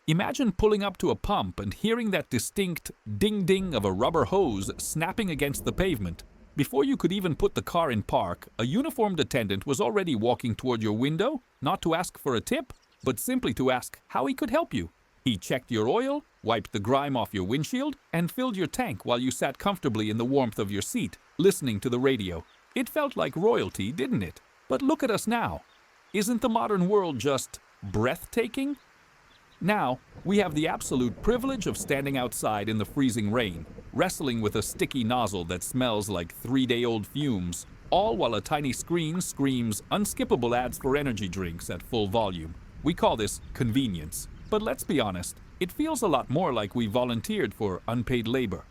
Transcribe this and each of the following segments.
Imagine pulling up to a pump and hearing that distinct ding-ding of a rubber hose snapping against the pavement. Before you could even put the car in park, a uniformed attendant was already walking toward your window, not to ask for a tip, but simply to ask how he could help you. He checked your oil, wiped the grime off your windshield, and filled your tank while you sat comfortably in the warmth of your seat, listening to the radio. It felt like royalty, didn't it? But look at us now. Isn't the modern world just breathtaking? Now, we have the absolute privilege of standing outside in the freezing rain, wrestling with a sticky nozzle that smells like 3-day-old fumes, all while a tiny screen screams unskippable ads for energy drinks at full volume. We call this convenience. But let's be honest, it feels a lot more like we volunteered for unpaid labor.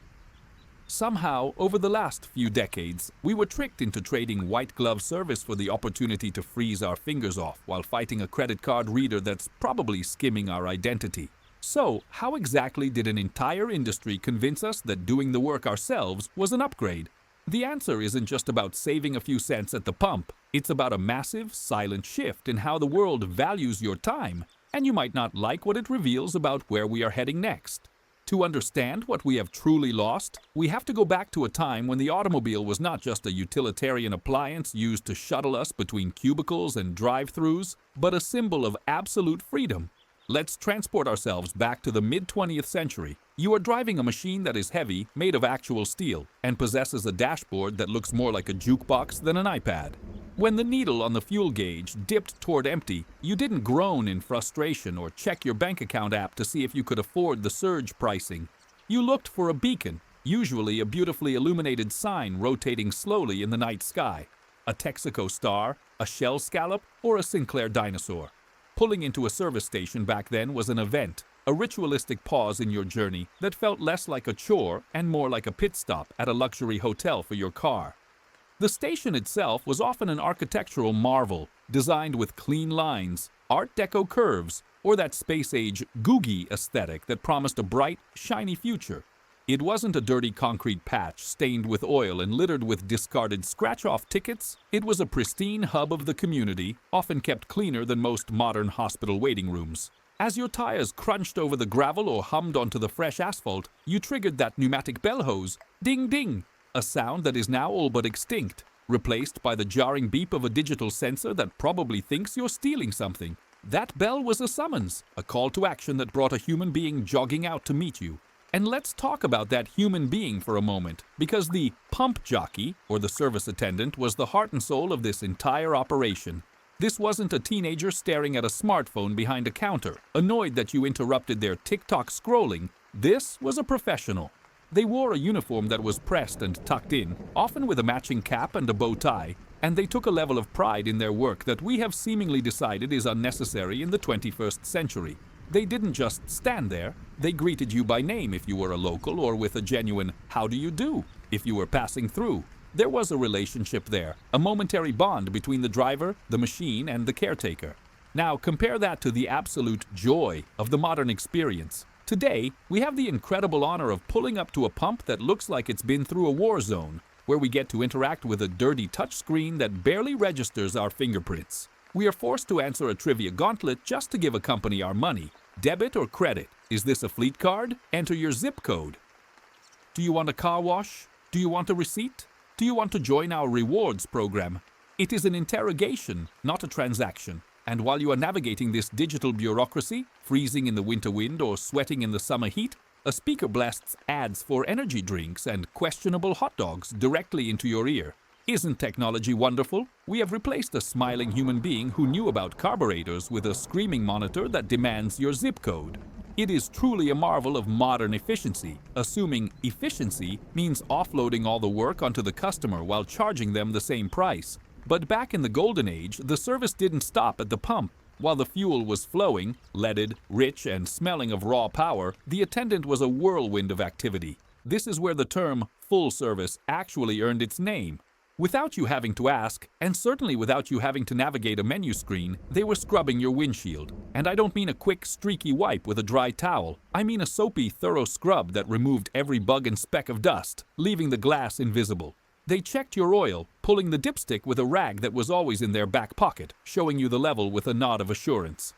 Somehow, over the last few decades, we were tricked into trading white glove service for the opportunity to freeze our fingers off while fighting a credit card reader that's probably skimming our identity. So, how exactly did an entire industry convince us that doing the work ourselves was an upgrade? The answer isn't just about saving a few cents at the pump. It's about a massive, silent shift in how the world values your time. And you might not like what it reveals about where we are heading next. To understand what we have truly lost, we have to go back to a time when the automobile was not just a utilitarian appliance used to shuttle us between cubicles and drive-thrus, but a symbol of absolute freedom. Let's transport ourselves back to the mid-20th century. You are driving a machine that is heavy, made of actual steel, and possesses a dashboard that looks more like a jukebox than an iPad. When the needle on the fuel gauge dipped toward empty, you didn't groan in frustration or check your bank account app to see if you could afford the surge pricing. You looked for a beacon, usually a beautifully illuminated sign rotating slowly in the night sky. A Texaco star, a Shell scallop, or a Sinclair dinosaur. Pulling into a service station back then was an event, a ritualistic pause in your journey that felt less like a chore and more like a pit stop at a luxury hotel for your car. The station itself was often an architectural marvel, designed with clean lines, Art Deco curves, or that space-age Googie aesthetic that promised a bright, shiny future. It wasn't a dirty concrete patch stained with oil and littered with discarded scratch-off tickets. It was a pristine hub of the community, often kept cleaner than most modern hospital waiting rooms. As your tires crunched over the gravel or hummed onto the fresh asphalt, you triggered that pneumatic bell hose, ding-ding, a sound that is now all but extinct, replaced by the jarring beep of a digital sensor that probably thinks you're stealing something. That bell was a summons, a call to action that brought a human being jogging out to meet you. And let's talk about that human being for a moment, because the pump jockey, or the service attendant, was the heart and soul of this entire operation. This wasn't a teenager staring at a smartphone behind a counter, annoyed that you interrupted their TikTok scrolling. This was a professional. They wore a uniform that was pressed and tucked in, often with a matching cap and a bow tie, and they took a level of pride in their work that we have seemingly decided is unnecessary in the 21st century. They didn't just stand there, they greeted you by name if you were a local, or with a genuine "how do you do" if you were passing through. There was a relationship there, a momentary bond between the driver, the machine, and the caretaker. Now compare that to the absolute joy of the modern experience. Today, we have the incredible honor of pulling up to a pump that looks like it's been through a war zone, where we get to interact with a dirty touchscreen that barely registers our fingerprints. We are forced to answer a trivia gauntlet just to give a company our money. Debit or credit? Is this a fleet card? Enter your zip code. Do you want a car wash? Do you want a receipt? Do you want to join our rewards program? It is an interrogation, not a transaction. And while you are navigating this digital bureaucracy, freezing in the winter wind or sweating in the summer heat, a speaker blasts ads for energy drinks and questionable hot dogs directly into your ear. Isn't technology wonderful? We have replaced a smiling human being who knew about carburetors with a screaming monitor that demands your zip code. It is truly a marvel of modern efficiency, assuming efficiency means offloading all the work onto the customer while charging them the same price. But back in the golden age, the service didn't stop at the pump. While the fuel was flowing, leaded, rich, and smelling of raw power, the attendant was a whirlwind of activity. This is where the term full service actually earned its name. Without you having to ask, and certainly without you having to navigate a menu screen, they were scrubbing your windshield. And I don't mean a quick, streaky wipe with a dry towel. I mean a soapy, thorough scrub that removed every bug and speck of dust, leaving the glass invisible. They checked your oil, pulling the dipstick with a rag that was always in their back pocket, showing you the level with a nod of assurance.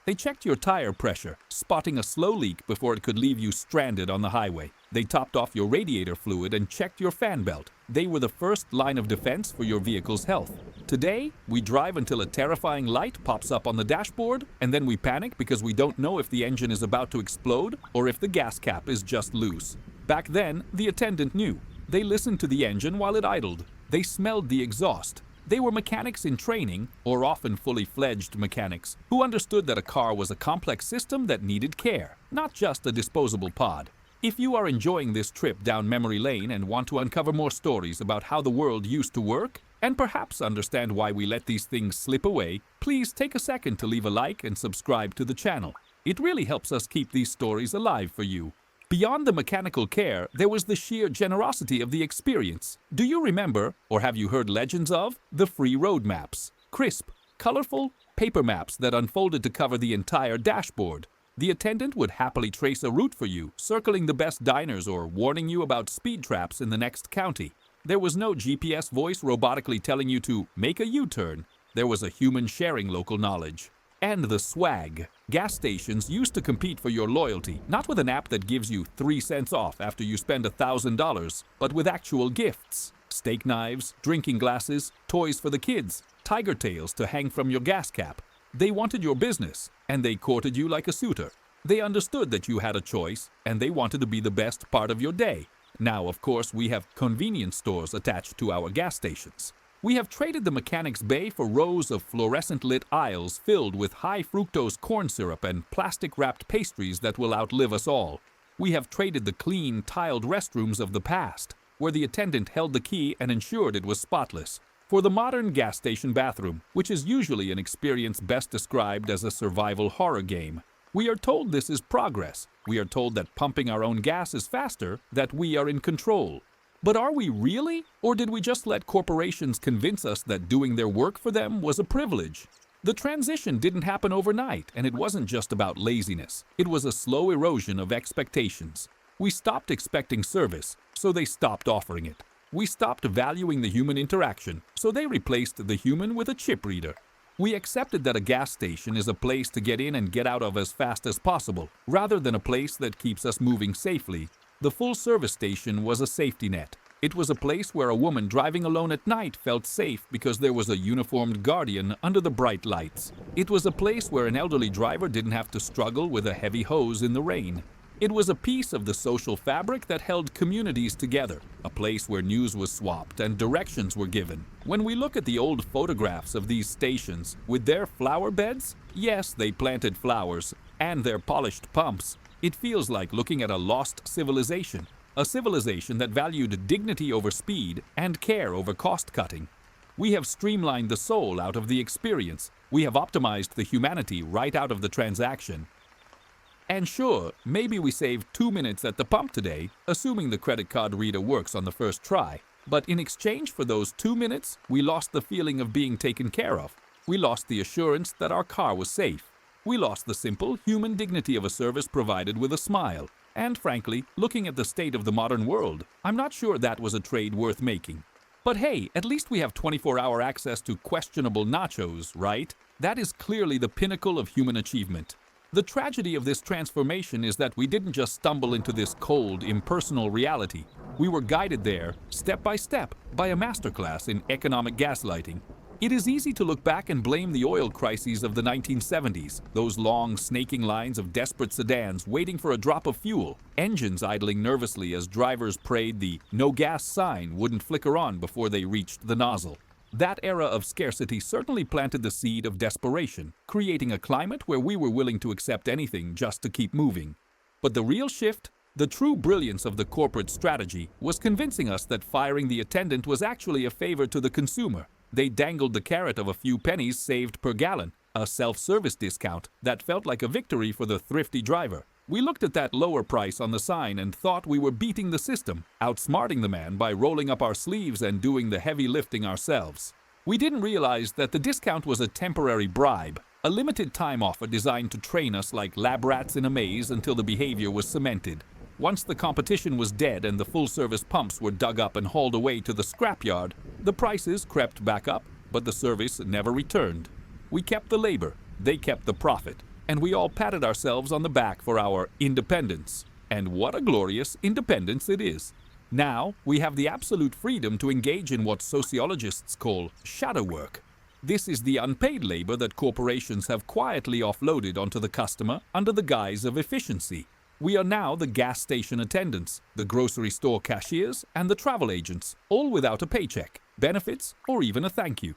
They checked your tire pressure, spotting a slow leak before it could leave you stranded on the highway. They topped off your radiator fluid and checked your fan belt. They were the first line of defense for your vehicle's health. Today, we drive until a terrifying light pops up on the dashboard, and then we panic because we don't know if the engine is about to explode or if the gas cap is just loose. Back then, the attendant knew. They listened to the engine while it idled. They smelled the exhaust. They were mechanics in training, or often fully fledged mechanics, who understood that a car was a complex system that needed care, not just a disposable pod. If you are enjoying this trip down memory lane and want to uncover more stories about how the world used to work, and perhaps understand why we let these things slip away, please take a second to leave a like and subscribe to the channel. It really helps us keep these stories alive for you. Beyond the mechanical care, there was the sheer generosity of the experience. Do you remember, or have you heard legends of, the free road maps? Crisp, colorful paper maps that unfolded to cover the entire dashboard. The attendant would happily trace a route for you, circling the best diners or warning you about speed traps in the next county. There was no GPS voice robotically telling you to make a U-turn. There was a human sharing local knowledge. And the swag. Gas stations used to compete for your loyalty, not with an app that gives you 3 cents off after you spend $1,000, but with actual gifts. Steak knives, drinking glasses, toys for the kids, tiger tails to hang from your gas cap. They wanted your business, and they courted you like a suitor. They understood that you had a choice, and they wanted to be the best part of your day. Now, of course, we have convenience stores attached to our gas stations. We have traded the mechanics bay for rows of fluorescent-lit aisles filled with high-fructose corn syrup and plastic-wrapped pastries that will outlive us all. We have traded the clean, tiled restrooms of the past, where the attendant held the key and ensured it was spotless, for the modern gas station bathroom, which is usually an experience best described as a survival horror game. We are told this is progress. We are told that pumping our own gas is faster, that we are in control. But are we really? Or did we just let corporations convince us that doing their work for them was a privilege? The transition didn't happen overnight, and it wasn't just about laziness. It was a slow erosion of expectations. We stopped expecting service, so they stopped offering it. We stopped valuing the human interaction, so they replaced the human with a chip reader. We accepted that a gas station is a place to get in and get out of as fast as possible, rather than a place that keeps us moving safely. The full-service station was a safety net. It was a place where a woman driving alone at night felt safe because there was a uniformed guardian under the bright lights. It was a place where an elderly driver didn't have to struggle with a heavy hose in the rain. It was a piece of the social fabric that held communities together, a place where news was swapped and directions were given. When we look at the old photographs of these stations, with their flower beds, yes, they planted flowers, and their polished pumps, it feels like looking at a lost civilization, a civilization that valued dignity over speed and care over cost-cutting. We have streamlined the soul out of the experience. We have optimized the humanity right out of the transaction. And sure, maybe we saved 2 minutes at the pump today, assuming the credit card reader works on the first try. But in exchange for those 2 minutes, we lost the feeling of being taken care of. We lost the assurance that our car was safe. We lost the simple, human dignity of a service provided with a smile. And frankly, looking at the state of the modern world, I'm not sure that was a trade worth making. But hey, at least we have 24-hour access to questionable nachos, right? That is clearly the pinnacle of human achievement. The tragedy of this transformation is that we didn't just stumble into this cold, impersonal reality. We were guided there, step by step, by a masterclass in economic gaslighting. It is easy to look back and blame the oil crises of the 1970s, those long, snaking lines of desperate sedans waiting for a drop of fuel, engines idling nervously as drivers prayed the no gas sign wouldn't flicker on before they reached the nozzle. That era of scarcity certainly planted the seed of desperation, creating a climate where we were willing to accept anything just to keep moving. But the real shift, the true brilliance of the corporate strategy, was convincing us that firing the attendant was actually a favor to the consumer. They dangled the carrot of a few pennies saved per gallon, a self-service discount that felt like a victory for the thrifty driver. We looked at that lower price on the sign and thought we were beating the system, outsmarting the man by rolling up our sleeves and doing the heavy lifting ourselves. We didn't realize that the discount was a temporary bribe, a limited time offer designed to train us like lab rats in a maze until the behavior was cemented. Once the competition was dead and the full-service pumps were dug up and hauled away to the scrapyard, the prices crept back up, but the service never returned. We kept the labor, they kept the profit. and we all patted ourselves on the back for our independence. And what a glorious independence it is. Now, we have the absolute freedom to engage in what sociologists call shadow work. This is the unpaid labor that corporations have quietly offloaded onto the customer under the guise of efficiency. We are now the gas station attendants, the grocery store cashiers, and the travel agents, all without a paycheck, benefits, or even a thank you.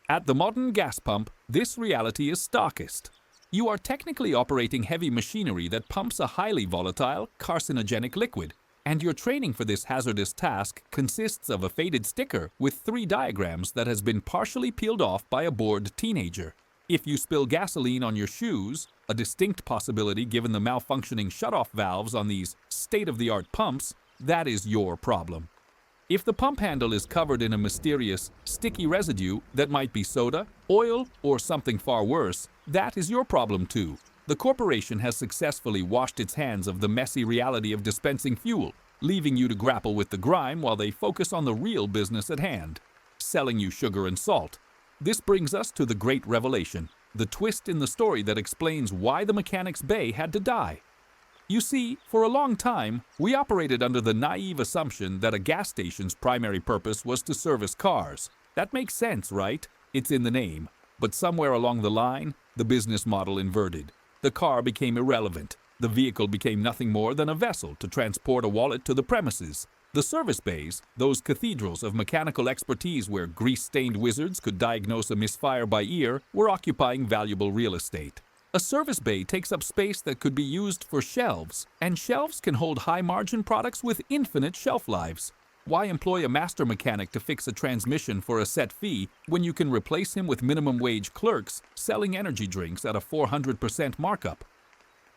At the modern gas pump, this reality is starkest. You are technically operating heavy machinery that pumps a highly volatile, carcinogenic liquid, and your training for this hazardous task consists of a faded sticker with 3 diagrams that has been partially peeled off by a bored teenager. If you spill gasoline on your shoes, a distinct possibility given the malfunctioning shutoff valves on these state-of-the-art pumps, that is your problem. If the pump handle is covered in a mysterious, sticky residue that might be soda, oil, or something far worse, that is your problem too. The corporation has successfully washed its hands of the messy reality of dispensing fuel, leaving you to grapple with the grime while they focus on the real business at hand, selling you sugar and salt. This brings us to the great revelation, the twist in the story that explains why the Mechanics Bay had to die. You see, for a long time, we operated under the naive assumption that a gas station's primary purpose was to service cars. That makes sense, right? It's in the name. But somewhere along the line, the business model inverted. The car became irrelevant. The vehicle became nothing more than a vessel to transport a wallet to the premises. The service bays, those cathedrals of mechanical expertise where grease-stained wizards could diagnose a misfire by ear, were occupying valuable real estate. A service bay takes up space that could be used for shelves, and shelves can hold high-margin products with infinite shelf lives. Why employ a master mechanic to fix a transmission for a set fee when you can replace him with minimum-wage clerks selling energy drinks at a 400% markup?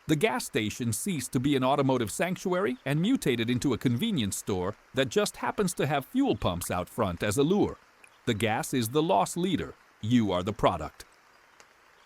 The gas station ceased to be an automotive sanctuary and mutated into a convenience store that just happens to have fuel pumps out front as a lure. The gas is the loss leader. You are the product.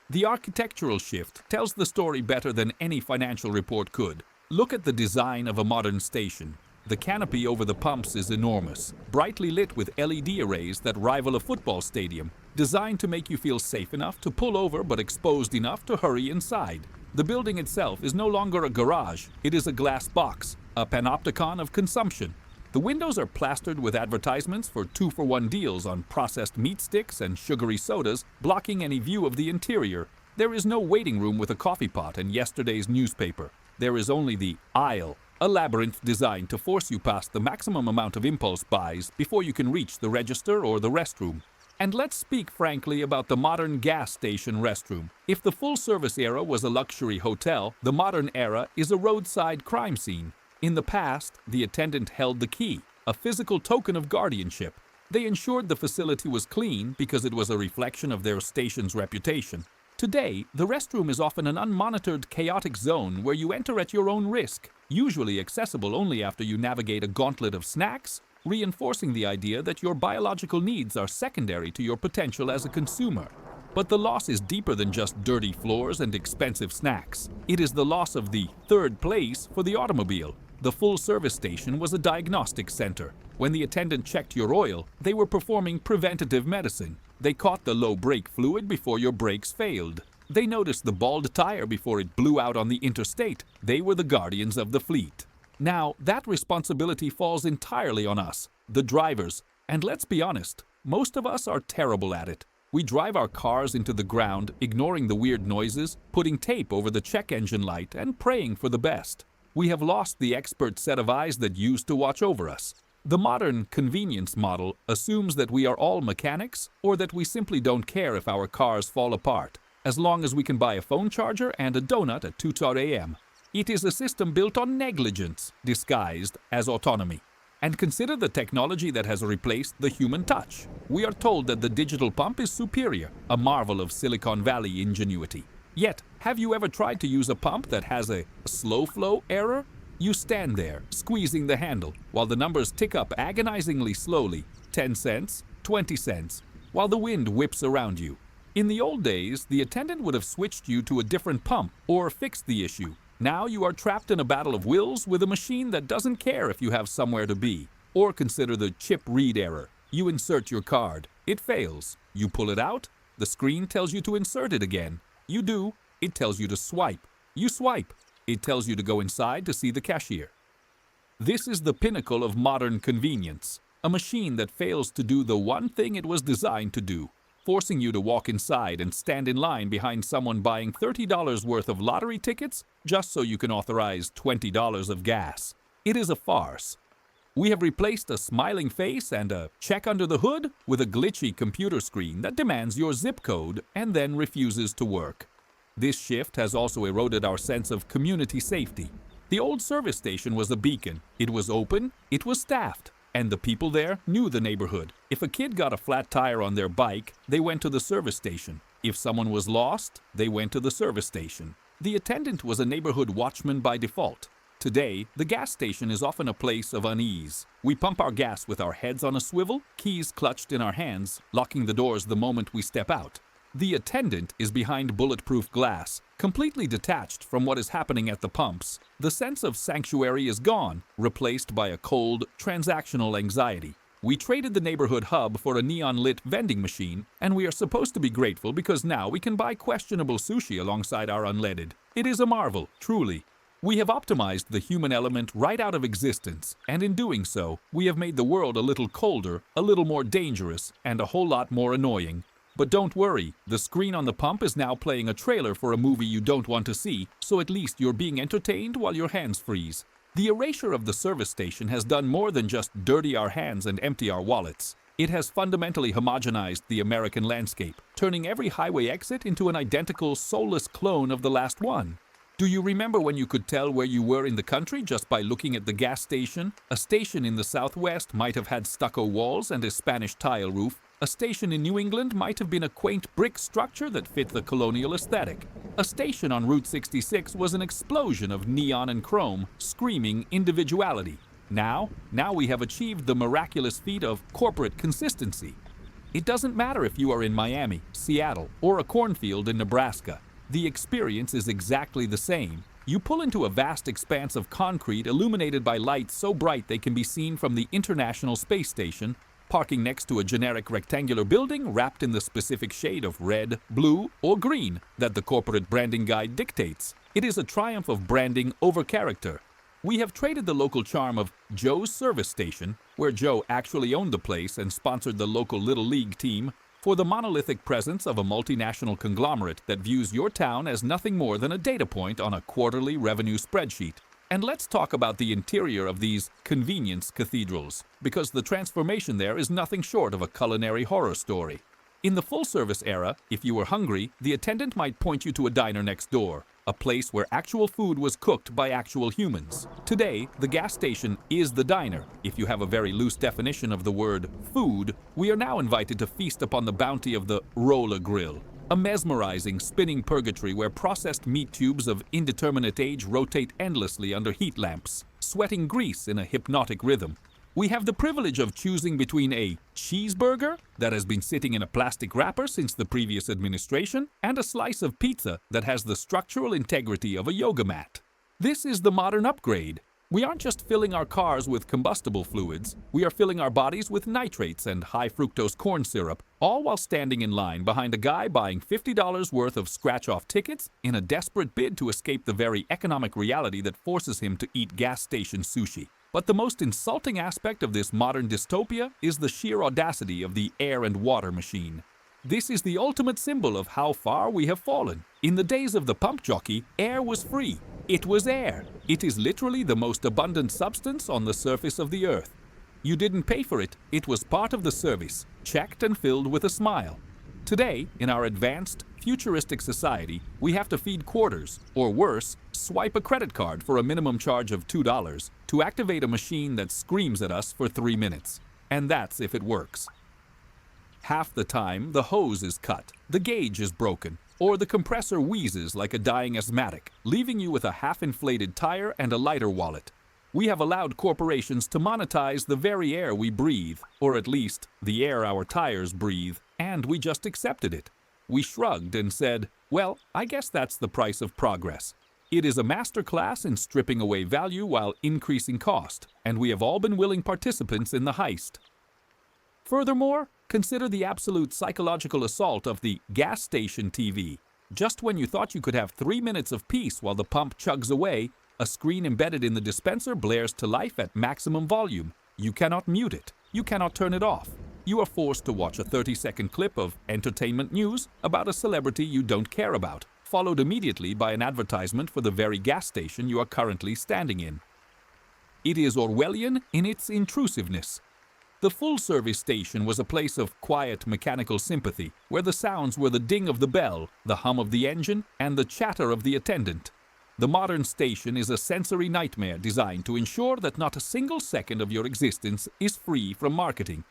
The architectural shift tells the story better than any financial report could. Look at the design of a modern station. The canopy over the pumps is enormous, brightly lit with LED arrays that rival a football stadium, designed to make you feel safe enough to pull over but exposed enough to hurry inside. The building itself is no longer a garage, it is a glass box, a panopticon of consumption. The windows are plastered with advertisements for 2-for-1 deals on processed meat sticks and sugary sodas, blocking any view of the interior. There is no waiting room with a coffee pot and yesterday's newspaper. There is only the aisle, a labyrinth designed to force you past the maximum amount of impulse buys before you can reach the register or the restroom. And let's speak frankly about the modern gas station restroom. If the full-service era was a luxury hotel, the modern era is a roadside crime scene. In the past, the attendant held the key, a physical token of guardianship. They ensured the facility was clean because it was a reflection of their station's reputation. Today, the restroom is often an unmonitored, chaotic zone where you enter at your own risk, usually accessible only after you navigate a gauntlet of snacks, reinforcing the idea that your biological needs are secondary to your potential as a consumer. But the loss is deeper than just dirty floors and expensive snacks. It is the loss of the third place for the automobile. The full service station was a diagnostic center. When the attendant checked your oil, they were performing preventative medicine. They caught the low brake fluid before your brakes failed. They noticed the bald tire before it blew out on the interstate. They were the guardians of the fleet. Now, that responsibility falls entirely on us, the drivers. And let's be honest, most of us are terrible at it. We drive our cars into the ground, ignoring the weird noises, putting tape over the check engine light, and praying for the best. We have lost the expert set of eyes that used to watch over us. The modern convenience model assumes that we are all mechanics, or that we simply don't care if our cars fall apart, as long as we can buy a phone charger and a donut at 2 a.m. It is a system built on negligence, disguised as autonomy. And consider the technology that has replaced the human touch. We are told that the digital pump is superior, a marvel of Silicon Valley ingenuity. Yet, have you ever tried to use a pump that has a slow flow error? You stand there, squeezing the handle, while the numbers tick up agonizingly slowly, 10 cents, 20 cents, while the wind whips around you. In the old days, the attendant would have switched you to a different pump or fixed the issue. Now you are trapped in a battle of wills with a machine that doesn't care if you have somewhere to be. Or consider the chip read error. You insert your card. It fails. You pull it out. The screen tells you to insert it again. You do. It tells you to swipe. You swipe. It tells you to go inside to see the cashier. This is the pinnacle of modern convenience, a machine that fails to do the one thing it was designed to do, forcing you to walk inside and stand in line behind someone buying $30 worth of lottery tickets just so you can authorize $20 of gas. It is a farce. We have replaced a smiling face and a check under the hood with a glitchy computer screen that demands your zip code and then refuses to work. This shift has also eroded our sense of community safety. The old service station was a beacon. It was open, it was staffed, and the people there knew the neighborhood. If a kid got a flat tire on their bike, they went to the service station. If someone was lost, they went to the service station. The attendant was a neighborhood watchman by default. Today, the gas station is often a place of unease. We pump our gas with our heads on a swivel, keys clutched in our hands, locking the doors the moment we step out. The attendant is behind bulletproof glass, completely detached from what is happening at the pumps. The sense of sanctuary is gone, replaced by a cold, transactional anxiety. We traded the neighborhood hub for a neon-lit vending machine, and we are supposed to be grateful because now we can buy questionable sushi alongside our unleaded. It is a marvel, truly. We have optimized the human element right out of existence, and in doing so, we have made the world a little colder, a little more dangerous, and a whole lot more annoying. But don't worry, the screen on the pump is now playing a trailer for a movie you don't want to see, so at least you're being entertained while your hands freeze. The erasure of the service station has done more than just dirty our hands and empty our wallets. It has fundamentally homogenized the American landscape, turning every highway exit into an identical, soulless clone of the last one. Do you remember when you could tell where you were in the country just by looking at the gas station? A station in the Southwest might have had stucco walls and a Spanish tile roof. A station in New England might have been a quaint brick structure that fit the colonial aesthetic. A station on Route 66 was an explosion of neon and chrome, screaming individuality. Now we have achieved the miraculous feat of corporate consistency. It doesn't matter if you are in Miami, Seattle, or a cornfield in Nebraska. The experience is exactly the same. You pull into a vast expanse of concrete illuminated by lights so bright they can be seen from the International Space Station, parking next to a generic rectangular building wrapped in the specific shade of red, blue, or green that the corporate branding guide dictates. It is a triumph of branding over character. We have traded the local charm of Joe's Service Station, where Joe actually owned the place and sponsored the local Little League team, for the monolithic presence of a multinational conglomerate that views your town as nothing more than a data point on a quarterly revenue spreadsheet. And let's talk about the interior of these convenience cathedrals, because the transformation there is nothing short of a culinary horror story. In the full-service era, if you were hungry, the attendant might point you to a diner next door, a place where actual food was cooked by actual humans. Today, the gas station is the diner. If you have a very loose definition of the word food, we are now invited to feast upon the bounty of the roller grill, a mesmerizing, spinning purgatory where processed meat tubes of indeterminate age rotate endlessly under heat lamps, sweating grease in a hypnotic rhythm. We have the privilege of choosing between a cheeseburger that has been sitting in a plastic wrapper since the previous administration and a slice of pizza that has the structural integrity of a yoga mat. This is the modern upgrade. We aren't just filling our cars with combustible fluids, we are filling our bodies with nitrates and high-fructose corn syrup, all while standing in line behind a guy buying $50 worth of scratch-off tickets in a desperate bid to escape the very economic reality that forces him to eat gas station sushi. But the most insulting aspect of this modern dystopia is the sheer audacity of the air and water machine. This is the ultimate symbol of how far we have fallen. In the days of the pump jockey, air was free. It was air. It is literally the most abundant substance on the surface of the earth. You didn't pay for it. It was part of the service, checked and filled with a smile. Today, in our advanced, futuristic society, we have to feed quarters, or worse, swipe a credit card for a minimum charge of $2 to activate a machine that screams at us for 3 minutes. And that's if it works. Half the time, the hose is cut, the gauge is broken, or the compressor wheezes like a dying asthmatic, leaving you with a half-inflated tire and a lighter wallet. We have allowed corporations to monetize the very air we breathe, or at least the air our tires breathe, and we just accepted it. We shrugged and said, well, I guess that's the price of progress. It is a masterclass in stripping away value while increasing cost, and we have all been willing participants in the heist. Furthermore, consider the absolute psychological assault of the gas station TV. Just when you thought you could have 3 minutes of peace while the pump chugs away, a screen embedded in the dispenser blares to life at maximum volume. You cannot mute it. You cannot turn it off. You are forced to watch a 30-second clip of entertainment news about a celebrity you don't care about, followed immediately by an advertisement for the very gas station you are currently standing in. It is Orwellian in its intrusiveness. The full-service station was a place of quiet mechanical sympathy, where the sounds were the ding of the bell, the hum of the engine, and the chatter of the attendant. The modern station is a sensory nightmare designed to ensure that not a single second of your existence is free from marketing.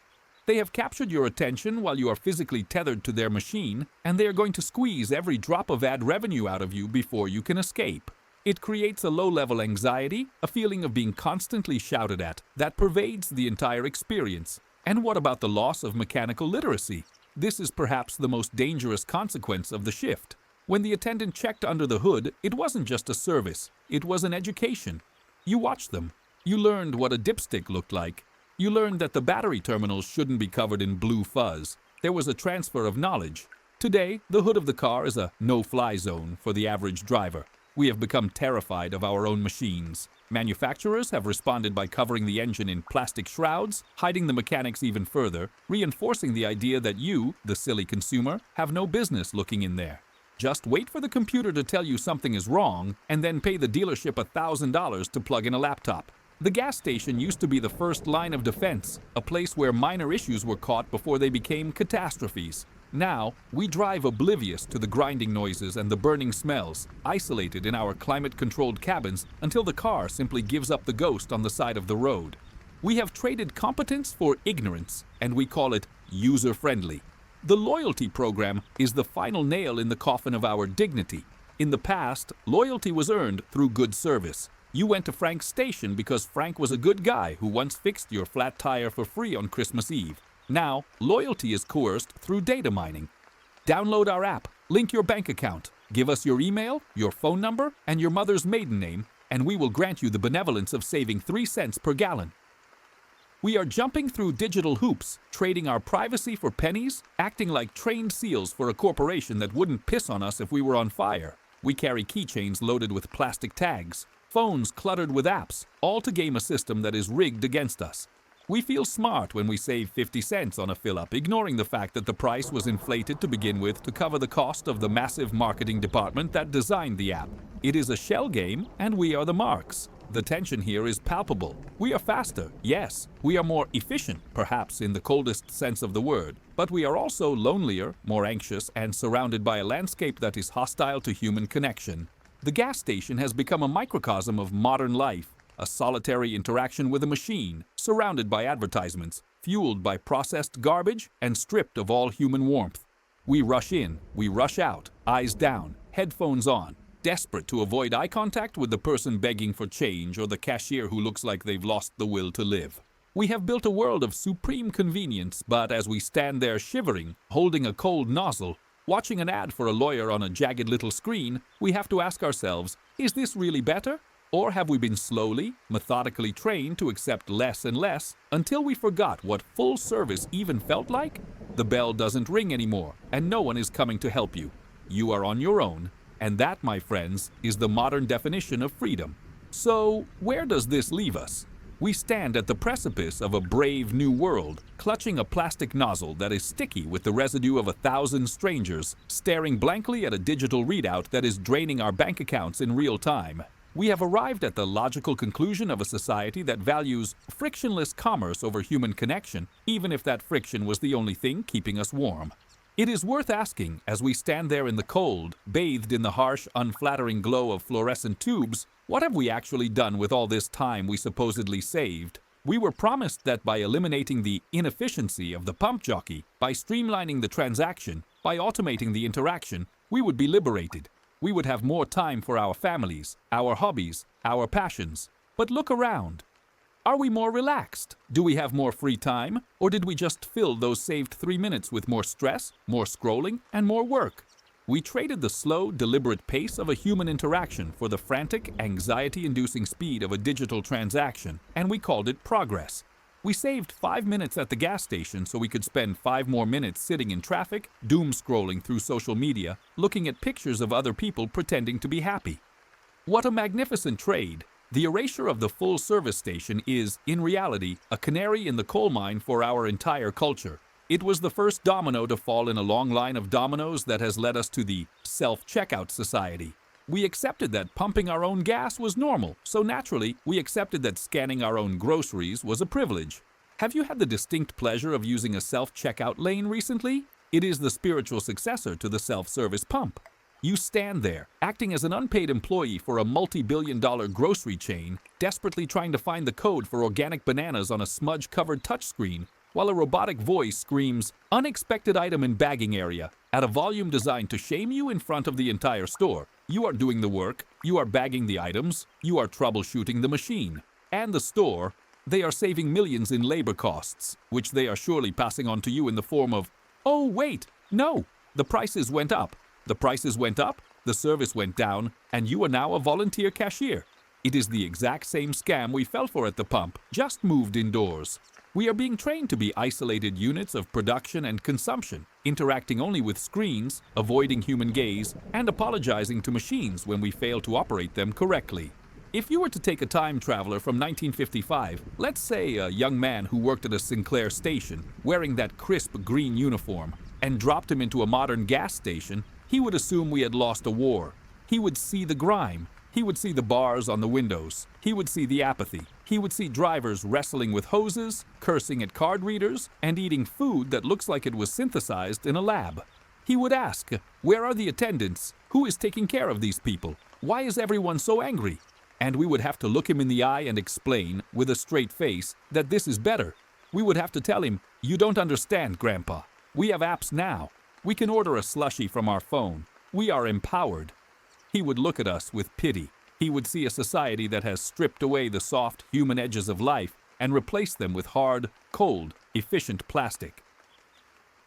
They have captured your attention while you are physically tethered to their machine, and they are going to squeeze every drop of ad revenue out of you before you can escape. It creates a low-level anxiety, a feeling of being constantly shouted at, that pervades the entire experience. And what about the loss of mechanical literacy? This is perhaps the most dangerous consequence of the shift. When the attendant checked under the hood, it wasn't just a service, it was an education. You watched them. You learned what a dipstick looked like. You learned that the battery terminals shouldn't be covered in blue fuzz. There was a transfer of knowledge. Today, the hood of the car is a no-fly zone for the average driver. We have become terrified of our own machines. Manufacturers have responded by covering the engine in plastic shrouds, hiding the mechanics even further, reinforcing the idea that you, the silly consumer, have no business looking in there. Just wait for the computer to tell you something is wrong, and then pay the dealership $1,000 to plug in a laptop. The gas station used to be the first line of defense, a place where minor issues were caught before they became catastrophes. Now, we drive oblivious to the grinding noises and the burning smells, isolated in our climate-controlled cabins until the car simply gives up the ghost on the side of the road. We have traded competence for ignorance, and we call it user-friendly. The loyalty program is the final nail in the coffin of our dignity. In the past, loyalty was earned through good service. You went to Frank's station because Frank was a good guy who once fixed your flat tire for free on Christmas Eve. Now, loyalty is coerced through data mining. Download our app, link your bank account, give us your email, your phone number, and your mother's maiden name, and we will grant you the benevolence of saving 3 cents per gallon. We are jumping through digital hoops, trading our privacy for pennies, acting like trained seals for a corporation that wouldn't piss on us if we were on fire. We carry keychains loaded with plastic tags, phones cluttered with apps, all to game a system that is rigged against us. We feel smart when we save 50 cents on a fill-up, ignoring the fact that the price was inflated to begin with to cover the cost of the massive marketing department that designed the app. It is a shell game, and we are the marks. The tension here is palpable. We are faster, yes. We are more efficient, perhaps in the coldest sense of the word. But we are also lonelier, more anxious, and surrounded by a landscape that is hostile to human connection. The gas station has become a microcosm of modern life. A solitary interaction with a machine, surrounded by advertisements, fueled by processed garbage, and stripped of all human warmth. We rush in, we rush out, eyes down, headphones on, desperate to avoid eye contact with the person begging for change or the cashier who looks like they've lost the will to live. We have built a world of supreme convenience, but as we stand there shivering, holding a cold nozzle, watching an ad for a lawyer on a jagged little screen, we have to ask ourselves, is this really better? Or have we been slowly, methodically trained to accept less and less until we forgot what full service even felt like? The bell doesn't ring anymore, and no one is coming to help you. You are on your own, and that, my friends, is the modern definition of freedom. So, where does this leave us? We stand at the precipice of a brave new world, clutching a plastic nozzle that is sticky with the residue of 1,000 strangers, staring blankly at a digital readout that is draining our bank accounts in real time. We have arrived at the logical conclusion of a society that values frictionless commerce over human connection, even if that friction was the only thing keeping us warm. It is worth asking, as we stand there in the cold, bathed in the harsh, unflattering glow of fluorescent tubes, what have we actually done with all this time we supposedly saved? We were promised that by eliminating the inefficiency of the pump jockey, by streamlining the transaction, by automating the interaction, we would be liberated. We would have more time for our families, our hobbies, our passions. But look around. Are we more relaxed? Do we have more free time? Or did we just fill those saved 3 minutes with more stress, more scrolling, and more work? We traded the slow, deliberate pace of a human interaction for the frantic, anxiety-inducing speed of a digital transaction, and we called it progress. We saved 5 minutes at the gas station so we could spend 5 more minutes sitting in traffic, doom scrolling through social media, looking at pictures of other people pretending to be happy. What a magnificent trade! The erasure of the full service station is, in reality, a canary in the coal mine for our entire culture. It was the first domino to fall in a long line of dominoes that has led us to the self-checkout society. We accepted that pumping our own gas was normal, so naturally, we accepted that scanning our own groceries was a privilege. Have you had the distinct pleasure of using a self-checkout lane recently? It is the spiritual successor to the self-service pump. You stand there, acting as an unpaid employee for a multi-billion-dollar grocery chain, desperately trying to find the code for organic bananas on a smudge-covered touchscreen, while a robotic voice screams, "Unexpected item in bagging area," at a volume designed to shame you in front of the entire store. You are doing the work, you are bagging the items, you are troubleshooting the machine. And the store, they are saving millions in labor costs, which they are surely passing on to you in the form of, "Oh, wait, no, the prices went up. The prices went up, the service went down, and you are now a volunteer cashier." It is the exact same scam we fell for at the pump, just moved indoors. We are being trained to be isolated units of production and consumption, interacting only with screens, avoiding human gaze, and apologizing to machines when we fail to operate them correctly. If you were to take a time traveler from 1955, let's say a young man who worked at a Sinclair station, wearing that crisp green uniform, and dropped him into a modern gas station, he would assume we had lost a war. He would see the grime. He would see the bars on the windows. He would see the apathy. He would see drivers wrestling with hoses, cursing at card readers, and eating food that looks like it was synthesized in a lab. He would ask, "Where are the attendants? Who is taking care of these people? Why is everyone so angry?" And we would have to look him in the eye and explain, with a straight face, that this is better. We would have to tell him, "You don't understand, Grandpa. We have apps now. We can order a slushie from our phone. We are empowered." He would look at us with pity. He would see a society that has stripped away the soft human edges of life and replaced them with hard, cold, efficient plastic.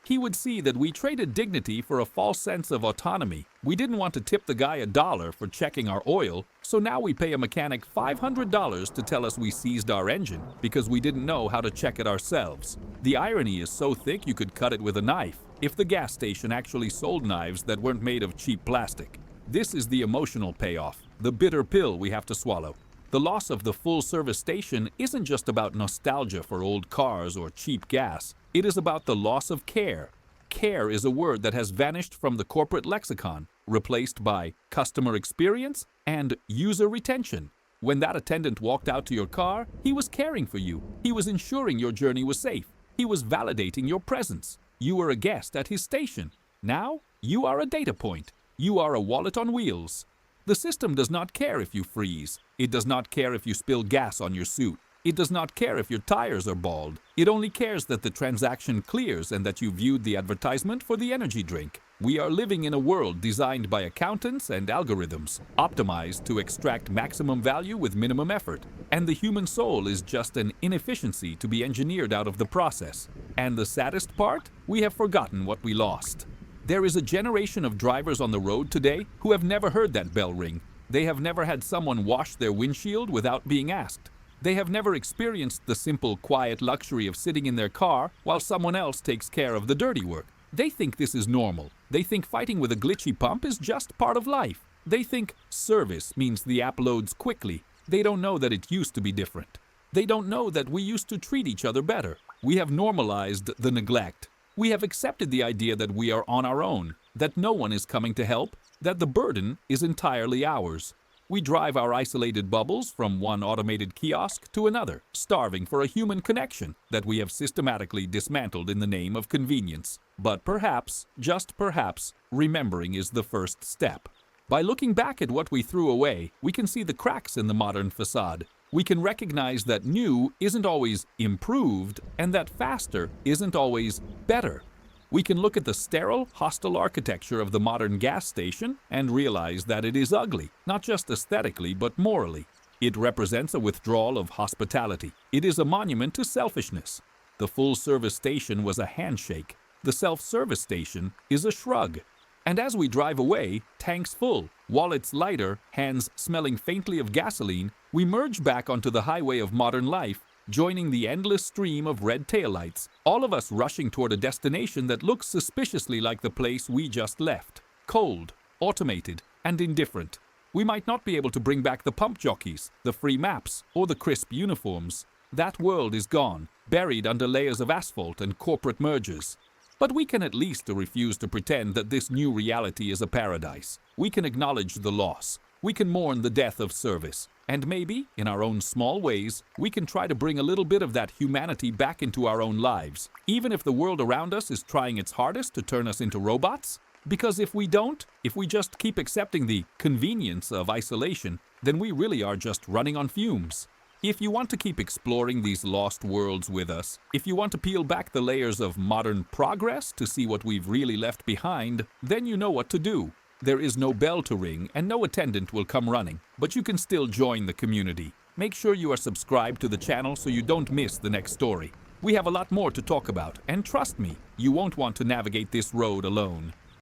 He would see that we traded dignity for a false sense of autonomy. We didn't want to tip the guy $1 for checking our oil, so now we pay a mechanic $500 to tell us we seized our engine because we didn't know how to check it ourselves. The irony is so thick you could cut it with a knife, if the gas station actually sold knives that weren't made of cheap plastic. This is the emotional payoff, the bitter pill we have to swallow. The loss of the full-service station isn't just about nostalgia for old cars or cheap gas. It is about the loss of care. Care is a word that has vanished from the corporate lexicon, replaced by customer experience and user retention. When that attendant walked out to your car, he was caring for you. He was ensuring your journey was safe. He was validating your presence. You were a guest at his station. Now, you are a data point. You are a wallet on wheels. The system does not care if you freeze. It does not care if you spill gas on your suit. It does not care if your tires are bald. It only cares that the transaction clears and that you viewed the advertisement for the energy drink. We are living in a world designed by accountants and algorithms, optimized to extract maximum value with minimum effort. And the human soul is just an inefficiency to be engineered out of the process. And the saddest part? We have forgotten what we lost. There is a generation of drivers on the road today who have never heard that bell ring. They have never had someone wash their windshield without being asked. They have never experienced the simple, quiet luxury of sitting in their car while someone else takes care of the dirty work. They think this is normal. They think fighting with a glitchy pump is just part of life. They think service means the app loads quickly. They don't know that it used to be different. They don't know that we used to treat each other better. We have normalized the neglect. We have accepted the idea that we are on our own, that no one is coming to help, that the burden is entirely ours. We drive our isolated bubbles from one automated kiosk to another, starving for a human connection that we have systematically dismantled in the name of convenience. But perhaps, just perhaps, remembering is the first step. By looking back at what we threw away, we can see the cracks in the modern facade. We can recognize that new isn't always improved and that faster isn't always better. We can look at the sterile, hostile architecture of the modern gas station and realize that it is ugly, not just aesthetically but morally. It represents a withdrawal of hospitality. It is a monument to selfishness. The full-service station was a handshake. The self-service station is a shrug. And as we drive away, tanks full, wallets lighter, hands smelling faintly of gasoline, we merge back onto the highway of modern life joining the endless stream of red taillights, all of us rushing toward a destination that looks suspiciously like the place we just left. Cold, automated, and indifferent. We might not be able to bring back the pump jockeys, the free maps, or the crisp uniforms. That world is gone, buried under layers of asphalt and corporate mergers. But we can at least refuse to pretend that this new reality is a paradise. We can acknowledge the loss. We can mourn the death of service. And maybe, in our own small ways, we can try to bring a little bit of that humanity back into our own lives, even if the world around us is trying its hardest to turn us into robots. Because if we don't, if we just keep accepting the convenience of isolation, then we really are just running on fumes. If you want to keep exploring these lost worlds with us, if you want to peel back the layers of modern progress to see what we've really left behind, then you know what to do. There is no bell to ring and no attendant will come running, but you can still join the community. Make sure you are subscribed to the channel so you don't miss the next story. We have a lot more to talk about, and trust me, you won't want to navigate this road alone.